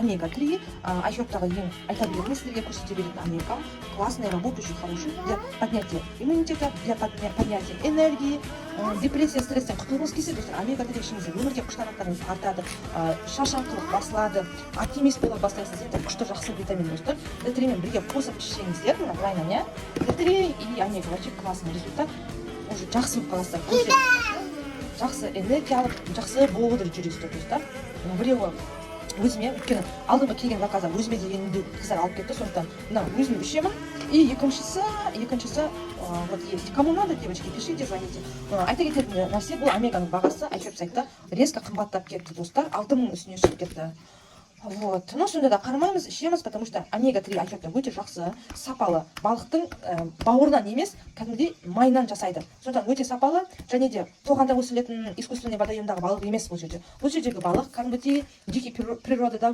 омега-3, айшоптағы ең айта беретін сіздерге көрсете беретін омега. Классный, работающий, хороший для поднятия иммунитета, для поднятия энергии, депрессия, стресстен құтылғыңыз келсе, достар, омега-3 ішіңізде өмірге құштарлықтарыңыз артады, шаршаңқылық басылады, оптимист бола бастайсыз. Это күшті жақсы витамин, достар. D3 мен бірге қосып ішсеңіздер, былайынан, иә. D3 и омега вообще классный результат. Уже жақсы болып қаласыздар. Жақсы энергия алып, жақсы бодыр жүресіздер, достар. Біреуі өзіме, өйткені алдыңғы келген заказда өзіме дегенімді қыздар алып кетті, сондықтан мына өзім ішемін. И екіншісі, вот есть. Кому надо, девочки, пишите, звоните. Айта кететін нәрсе, бұл омеганың бағасы айшоп сайтта резко қымбаттап кетті, достар. 6000 үстіне шығып кетті. Вот. Но сонда да қарамаймыз, ішеміз, потому что омега-3 айшопта өте жақсы, сапалы. Балықтың бауырынан емес, кәдімгідей майынан жасайды. Сондықтан өте сапалы, және де тоғанда өсірілетін искусственный водоемдағы балық емес бұл жерде. Бұл жердегі балық кәдімгідей дикий природада